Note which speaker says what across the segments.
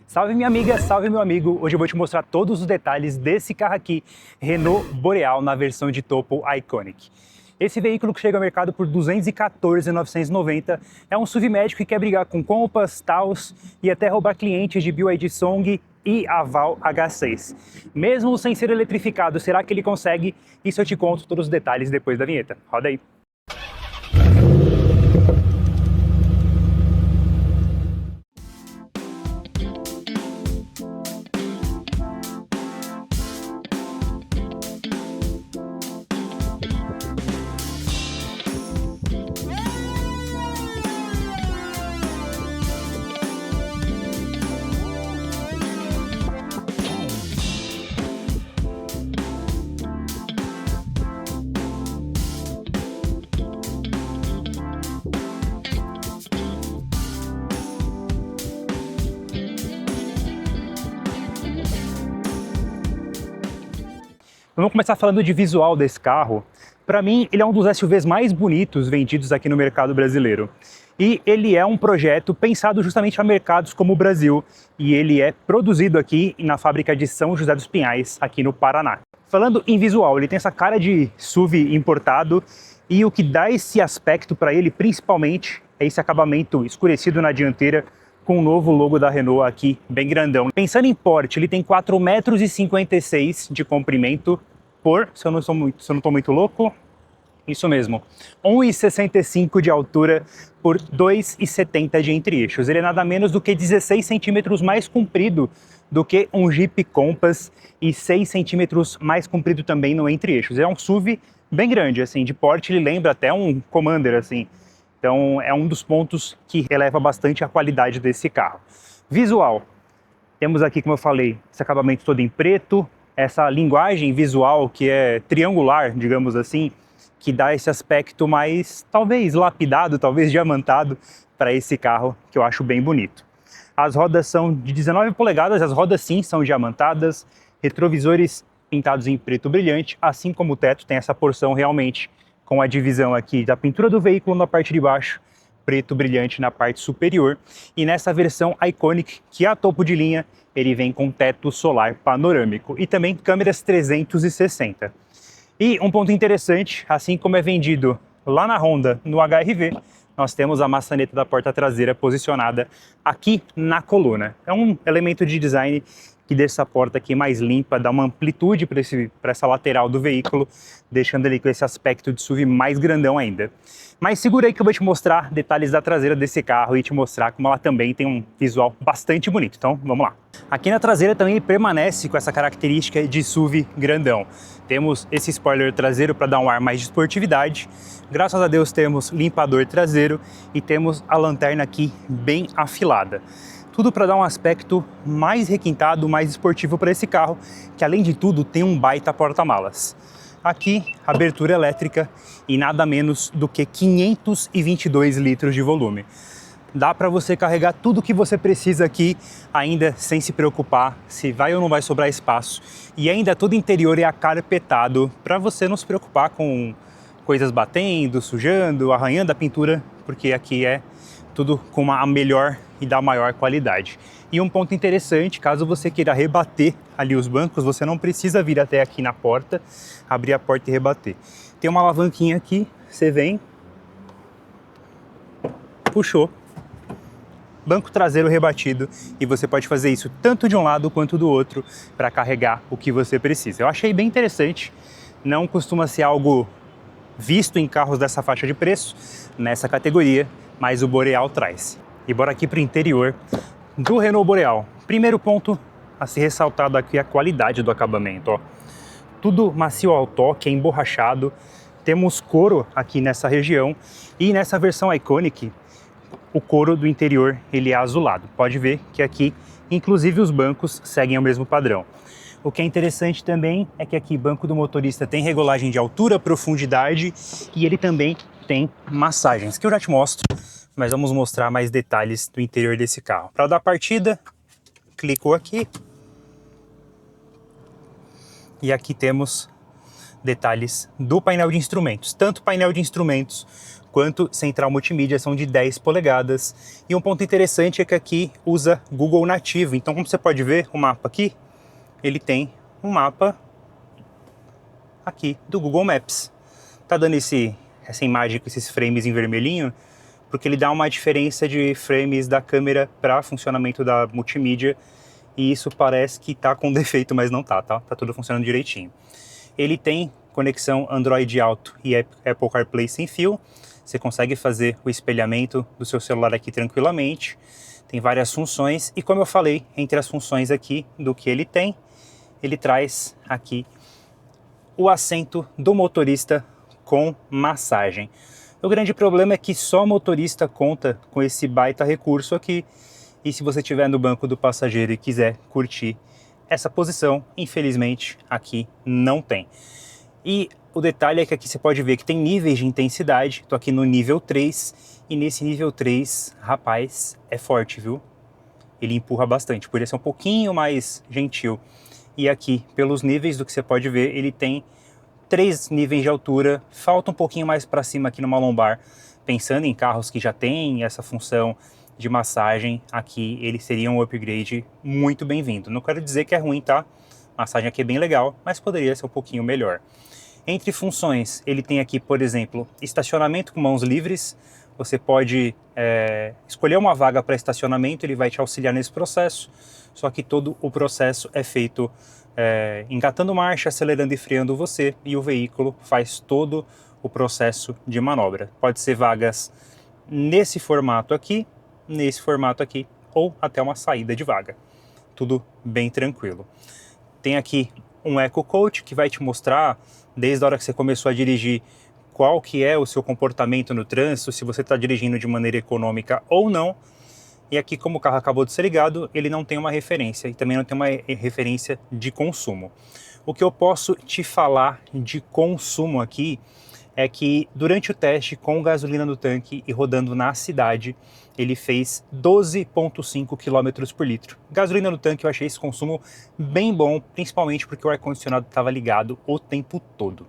Speaker 1: Salve minha amiga, salve meu amigo! Hoje eu vou te mostrar todos os detalhes desse carro aqui, Renault Boreal na versão de topo Iconic. Esse veículo que chega ao mercado por R$ 214.990 é um SUV médio que quer brigar com Compass, Taos e até roubar clientes de BYD Song e Aval H6. Mesmo sem ser eletrificado, será que ele consegue? Isso eu te conto todos os detalhes depois da vinheta. Roda aí! Vamos começar falando de visual desse carro. Para mim, ele é um dos SUVs mais bonitos vendidos aqui no mercado brasileiro. E ele é um projeto pensado justamente para mercados como o Brasil. E ele é produzido aqui na fábrica de São José dos Pinhais, aqui no Paraná. Falando em visual, ele tem essa cara de SUV importado. E o que dá esse aspecto para ele, principalmente, é esse acabamento escurecido na dianteira, com o novo logo da Renault aqui, bem grandão. Pensando em porte, ele tem 4,56 m de comprimento por, se eu não estou muito louco, isso mesmo, 1,65 m de altura por 2,70 m de entre-eixos. Ele é nada menos do que 16 centímetros mais comprido do que um Jeep Compass e 6 centímetros mais comprido também no entre-eixos. É um SUV bem grande, assim, de porte ele lembra até um Commander, assim. Então é um dos pontos que eleva bastante a qualidade desse carro. Visual, temos aqui, como eu falei, esse acabamento todo em preto, essa linguagem visual que é triangular, digamos assim, que dá esse aspecto mais, talvez lapidado, talvez diamantado para esse carro, que eu acho bem bonito. As rodas são de 19 polegadas, as rodas sim são diamantadas, retrovisores pintados em preto brilhante, assim como o teto tem essa porção realmente com a divisão aqui da pintura do veículo na parte de baixo, preto brilhante na parte superior. E nessa versão Iconic, que é a topo de linha, ele vem com teto solar panorâmico e também câmeras 360. E um ponto interessante, assim como é vendido lá na Honda, no HR-V, nós temos a maçaneta da porta traseira posicionada aqui na coluna. É um elemento de design que deixa essa porta aqui mais limpa, dá uma amplitude para essa lateral do veículo, deixando ele com esse aspecto de SUV mais grandão ainda. Mas segura aí que eu vou te mostrar detalhes da traseira desse carro e te mostrar como ela também tem um visual bastante bonito. Então, vamos lá. Aqui na traseira também ele permanece com essa característica de SUV grandão. Temos esse spoiler traseiro para dar um ar mais de esportividade. Graças a Deus temos limpador traseiro e temos a lanterna aqui bem afilada. Tudo para dar um aspecto mais requintado, mais esportivo para esse carro, que além de tudo tem um baita porta-malas. Aqui, abertura elétrica e nada menos do que 522 litros de volume. Dá para você carregar tudo que você precisa aqui, ainda sem se preocupar se vai ou não vai sobrar espaço. E ainda todo o interior é acarpetado, para você não se preocupar com coisas batendo, sujando, arranhando a pintura, porque aqui é tudo com a melhor e da maior qualidade. E um ponto interessante, caso você queira rebater ali os bancos, você não precisa vir até aqui na porta, abrir a porta e rebater. Tem uma alavanquinha aqui, você vem, puxou, banco traseiro rebatido, e você pode fazer isso tanto de um lado quanto do outro para carregar o que você precisa. Eu achei bem interessante, não costuma ser algo visto em carros dessa faixa de preço, nessa categoria, mas o Boreal traz. E bora aqui para o interior do Renault Boreal. Primeiro ponto a ser ressaltado aqui é a qualidade do acabamento. Ó. Tudo macio ao toque, é emborrachado. Temos couro aqui nessa região e nessa versão Iconic, o couro do interior ele é azulado. Pode ver que aqui, inclusive os bancos seguem o mesmo padrão. O que é interessante também é que aqui o banco do motorista tem regulagem de altura, profundidade e ele também tem massagens, que eu já te mostro, mas vamos mostrar mais detalhes do interior desse carro. Para dar partida, clicou aqui e aqui temos detalhes do painel de instrumentos, tanto painel de instrumentos enquanto central multimídia são de 10 polegadas. E um ponto interessante é que aqui usa Google nativo, então como você pode ver, o mapa aqui, ele tem um mapa aqui do Google Maps. Tá dando essa imagem com esses frames em vermelhinho, porque ele dá uma diferença de frames da câmera para funcionamento da multimídia, e isso parece que tá com defeito, mas não tá, tá? Tá tudo funcionando direitinho. Ele tem conexão Android Auto e Apple CarPlay sem fio. Você consegue fazer o espelhamento do seu celular aqui tranquilamente. Tem várias funções e, como eu falei, entre as funções aqui do que ele traz aqui o assento do motorista com massagem. O grande problema é que só o motorista conta com esse baita recurso aqui, e se você estiver no banco do passageiro e quiser curtir essa posição, infelizmente aqui não tem. E o detalhe é que aqui você pode ver que tem níveis de intensidade. Estou aqui no nível 3 e nesse nível 3, rapaz, é forte, viu? Ele empurra bastante, poderia ser um pouquinho mais gentil. E aqui, pelos níveis do que você pode ver, ele tem 3 níveis de altura, falta um pouquinho mais para cima aqui numa lombar. Pensando em carros que já têm essa função de massagem, aqui ele seria um upgrade muito bem-vindo. Não quero dizer que é ruim, tá? A massagem aqui é bem legal, mas poderia ser um pouquinho melhor. Entre funções, ele tem aqui, por exemplo, estacionamento com mãos livres. Você pode escolher uma vaga para estacionamento, ele vai te auxiliar nesse processo, só que todo o processo é feito engatando marcha, acelerando e freando você, e o veículo faz todo o processo de manobra. Pode ser vagas nesse formato aqui, ou até uma saída de vaga. Tudo bem tranquilo. Tem aqui um Eco Coach que vai te mostrar, desde a hora que você começou a dirigir, qual que é o seu comportamento no trânsito, se você está dirigindo de maneira econômica ou não. E aqui, como o carro acabou de ser ligado, ele não tem uma referência e também não tem uma referência de consumo. O que eu posso te falar de consumo aqui é que durante o teste com gasolina no tanque e rodando na cidade, ele fez 12,5 km por litro. Gasolina no tanque, eu achei esse consumo bem bom, principalmente porque o ar-condicionado estava ligado o tempo todo.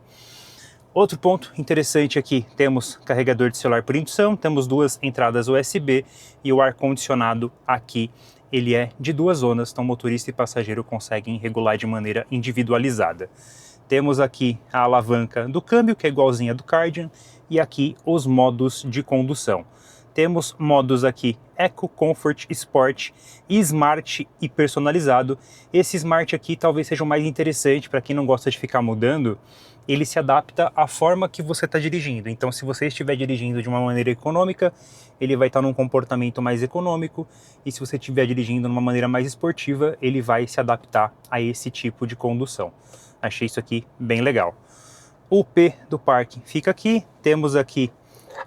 Speaker 1: Outro ponto interessante aqui, temos carregador de celular por indução, temos 2 entradas USB e o ar-condicionado aqui, ele é de 2 zonas, então motorista e passageiro conseguem regular de maneira individualizada. Temos aqui a alavanca do câmbio, que é igualzinha do Cardian, e aqui os modos de condução. Temos modos aqui Eco, Comfort, Sport, Smart e personalizado. Esse Smart aqui talvez seja o mais interessante para quem não gosta de ficar mudando. Ele se adapta à forma que você está dirigindo. Então, se você estiver dirigindo de uma maneira econômica, ele vai estar num comportamento mais econômico. E se você estiver dirigindo de uma maneira mais esportiva, ele vai se adaptar a esse tipo de condução. Achei isso aqui bem legal. O P do parque fica aqui. Temos aqui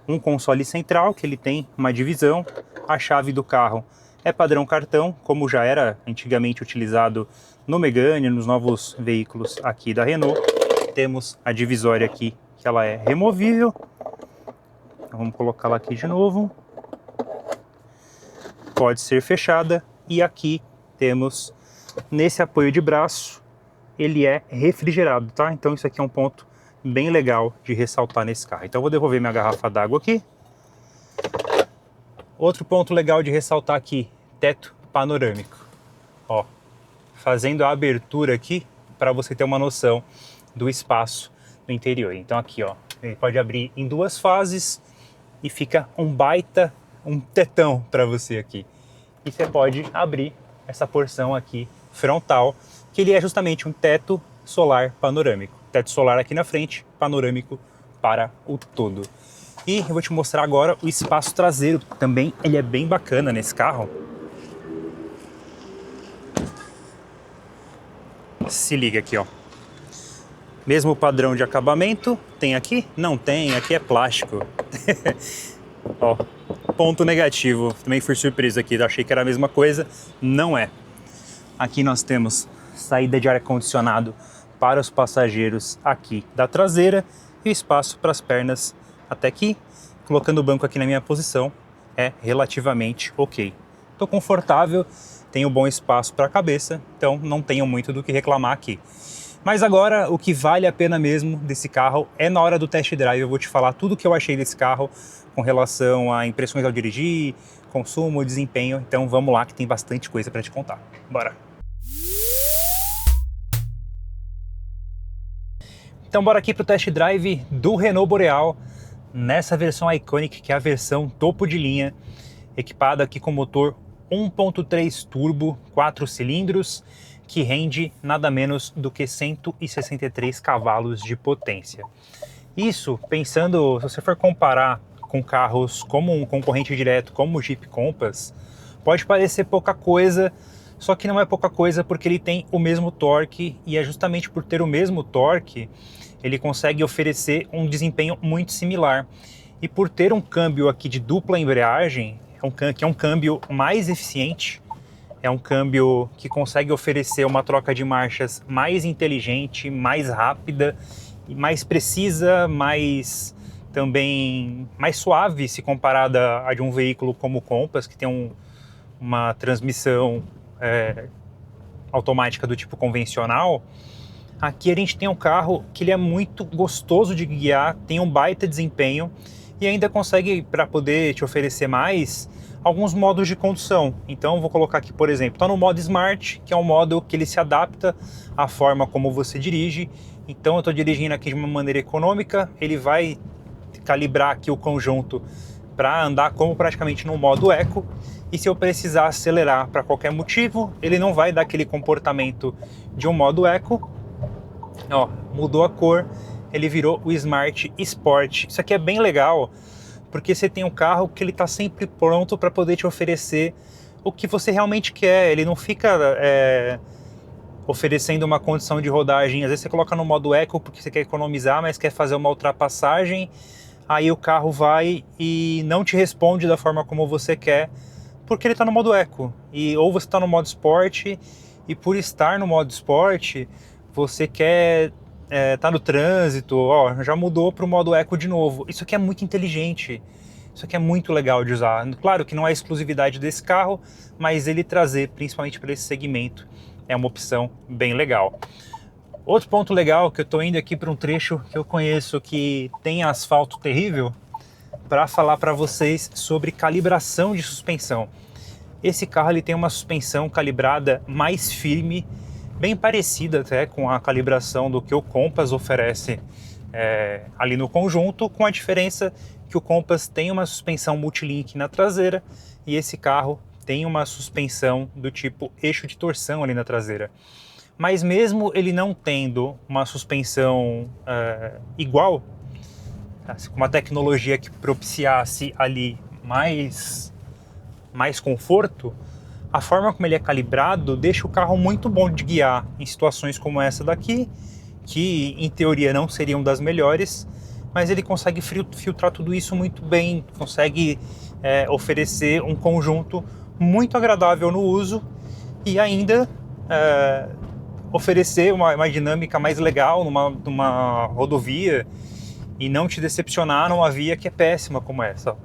Speaker 1: um console central, que ele tem uma divisão. A chave do carro é padrão cartão, como já era antigamente utilizado no Megane, nos novos veículos aqui da Renault. Temos a divisória aqui, que ela é removível. Então, vamos colocá-la aqui de novo. Pode ser fechada. E aqui temos, nesse apoio de braço, ele é refrigerado, tá? Então isso aqui é um ponto bem legal de ressaltar nesse carro. Então eu vou devolver minha garrafa d'água aqui. Outro ponto legal de ressaltar aqui, teto panorâmico. Ó, fazendo a abertura aqui, para você ter uma noção do espaço no interior. Então aqui, ó, ele pode abrir em 2 fases e fica um tetão para você aqui. E você pode abrir essa porção aqui frontal, que ele é justamente um teto solar panorâmico. Teto solar aqui na frente, panorâmico para o todo. E eu vou te mostrar agora o espaço traseiro, também ele é bem bacana nesse carro. Se liga aqui, ó. Mesmo padrão de acabamento, tem aqui? Não tem, aqui é plástico. Ó, ponto negativo, também fui surpreso aqui, achei que era a mesma coisa, não é. Aqui nós temos saída de ar-condicionado para os passageiros aqui da traseira e espaço para as pernas até aqui. Colocando o banco aqui na minha posição é relativamente ok. Estou confortável, tenho bom espaço para a cabeça, então não tenho muito do que reclamar aqui. Mas agora o que vale a pena mesmo desse carro é na hora do test drive. Eu vou te falar tudo o que eu achei desse carro com relação a impressões ao dirigir, consumo, desempenho. Então vamos lá que tem bastante coisa para te contar. Bora! Então bora aqui para o test drive do Renault Boreal nessa versão Iconic, que é a versão topo de linha, equipada aqui com motor 1.3 turbo, 4 cilindros, que rende nada menos do que 163 cavalos de potência. Isso, pensando, se você for comparar com carros como um concorrente direto, como o Jeep Compass, pode parecer pouca coisa, só que não é pouca coisa porque ele tem o mesmo torque, e é justamente por ter o mesmo torque, ele consegue oferecer um desempenho muito similar. E por ter um câmbio aqui de dupla embreagem, que é um câmbio mais eficiente, é um câmbio que consegue oferecer uma troca de marchas mais inteligente, mais rápida, mais precisa, também mais suave se comparada a de um veículo como o Compass, que tem uma transmissão automática do tipo convencional. Aqui a gente tem um carro que ele é muito gostoso de guiar, tem um baita desempenho e ainda consegue, para poder te oferecer mais, alguns modos de condução. Então vou colocar aqui, por exemplo, está no modo Smart, que é um modo que ele se adapta à forma como você dirige. Então eu estou dirigindo aqui de uma maneira econômica, ele vai calibrar aqui o conjunto para andar como praticamente no modo Eco. E se eu precisar acelerar para qualquer motivo, ele não vai dar aquele comportamento de um modo Eco. Ó, mudou a cor, ele virou o Smart Sport. Isso aqui é bem legal, porque você tem um carro que ele está sempre pronto para poder te oferecer o que você realmente quer. Ele não fica oferecendo uma condição de rodagem. Às vezes você coloca no modo Eco porque você quer economizar, mas quer fazer uma ultrapassagem, aí o carro vai e não te responde da forma como você quer, porque ele está no modo Eco. Ou você está no modo Sport, e por estar no modo Sport, você quer tá no trânsito, ó, já mudou para o modo Eco de novo. Isso aqui é muito inteligente, isso aqui é muito legal de usar. Claro que não é exclusividade desse carro, mas ele trazer, principalmente para esse segmento, é uma opção bem legal. Outro ponto legal, que eu estou indo aqui para um trecho que eu conheço que tem asfalto terrível, para falar para vocês sobre calibração de suspensão. Esse carro ele tem uma suspensão calibrada mais firme, bem parecida até com a calibração do que o Compass oferece ali no conjunto, com a diferença que o Compass tem uma suspensão multilink na traseira e esse carro tem uma suspensão do tipo eixo de torção ali na traseira. Mas mesmo ele não tendo uma suspensão igual, com uma tecnologia que propiciasse ali mais conforto, a forma como ele é calibrado deixa o carro muito bom de guiar em situações como essa daqui, que em teoria não seriam das melhores, mas ele consegue filtrar tudo isso muito bem, consegue oferecer um conjunto muito agradável no uso e ainda oferecer uma dinâmica mais legal numa rodovia e não te decepcionar numa via que é péssima como essa.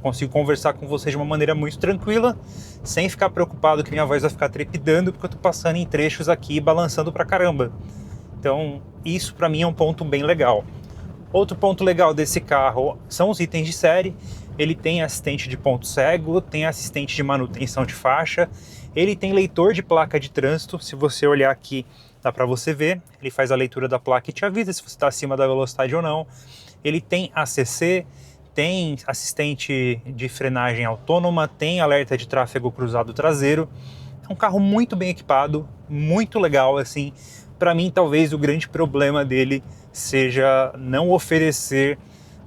Speaker 1: Consigo conversar com vocês de uma maneira muito tranquila, sem ficar preocupado que minha voz vai ficar trepidando, porque eu tô passando em trechos aqui balançando pra caramba. Então, isso para mim é um ponto bem legal. Outro ponto legal desse carro são os itens de série. Ele tem assistente de ponto cego, tem assistente de manutenção de faixa, ele tem leitor de placa de trânsito. Se você olhar aqui, dá para você ver, ele faz a leitura da placa e te avisa se você está acima da velocidade ou não. Ele tem ACC, tem assistente de frenagem autônoma, tem alerta de tráfego cruzado traseiro. É um carro muito bem equipado, muito legal, assim. Para mim, talvez o grande problema dele seja não oferecer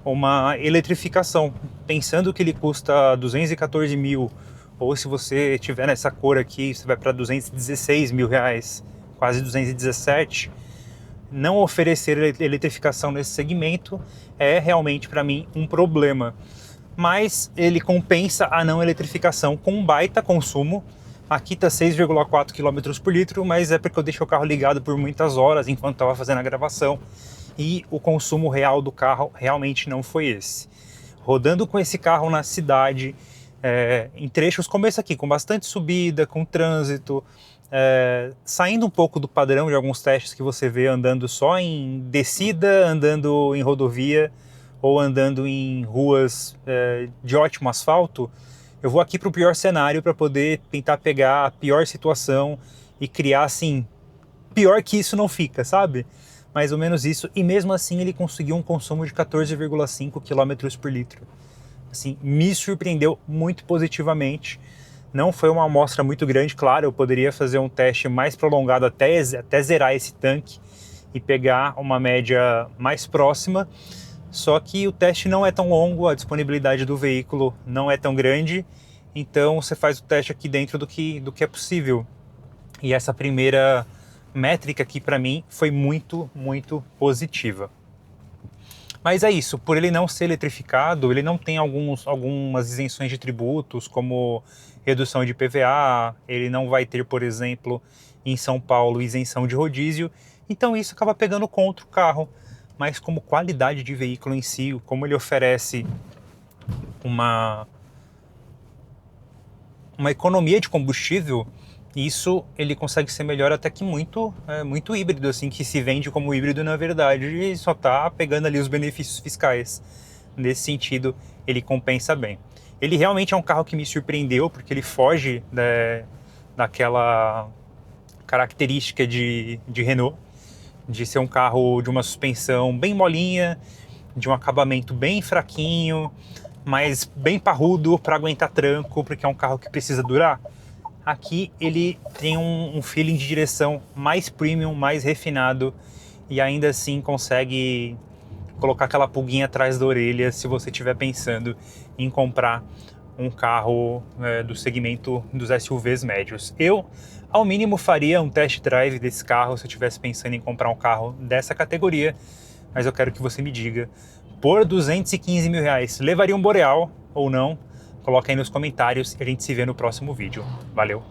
Speaker 1: uma eletrificação. Pensando que ele custa 214 mil, ou se você tiver nessa cor aqui, você vai para 216 mil reais, quase 217. Não oferecer eletrificação nesse segmento é realmente para mim um problema, mas ele compensa a não eletrificação com um baita consumo. Aqui está 6,4 km por litro, mas é porque eu deixo o carro ligado por muitas horas enquanto estava fazendo a gravação e o consumo real do carro realmente não foi esse. Rodando com esse carro na cidade, em trechos como esse aqui, com bastante subida, com trânsito, saindo um pouco do padrão de alguns testes que você vê andando só em descida, andando em rodovia ou andando em ruas de ótimo asfalto. Eu vou aqui para o pior cenário para poder tentar pegar a pior situação e criar assim, pior que isso não fica, sabe? Mais ou menos isso, e mesmo assim ele conseguiu um consumo de 14,5 km por litro. Assim, me surpreendeu muito positivamente. Não foi uma amostra muito grande, claro, eu poderia fazer um teste mais prolongado até zerar esse tanque e pegar uma média mais próxima, só que o teste não é tão longo, a disponibilidade do veículo não é tão grande, então você faz o teste aqui dentro do que é possível. E essa primeira métrica aqui para mim foi muito, muito positiva. Mas é isso, por ele não ser eletrificado, ele não tem algumas isenções de tributos, como redução de IPVA, ele não vai ter, por exemplo, em São Paulo, isenção de rodízio, então isso acaba pegando contra o carro. Mas como qualidade de veículo em si, como ele oferece uma economia de combustível, isso ele consegue ser melhor até que muito híbrido, assim, que se vende como híbrido na verdade e só está pegando ali os benefícios fiscais. Nesse sentido, ele compensa bem. Ele realmente é um carro que me surpreendeu, porque ele foge daquela característica de Renault, de ser um carro de uma suspensão bem molinha, de um acabamento bem fraquinho, mas bem parrudo para aguentar tranco, porque é um carro que precisa durar. Aqui ele tem um feeling de direção mais premium, mais refinado, e ainda assim consegue colocar aquela pulguinha atrás da orelha se você estiver pensando em comprar um carro do segmento dos SUVs médios. Eu, ao mínimo, faria um test drive desse carro se eu estivesse pensando em comprar um carro dessa categoria, mas eu quero que você me diga, por 215 mil reais, levaria um Boreal ou não? Coloca aí nos comentários e a gente se vê no próximo vídeo. Valeu!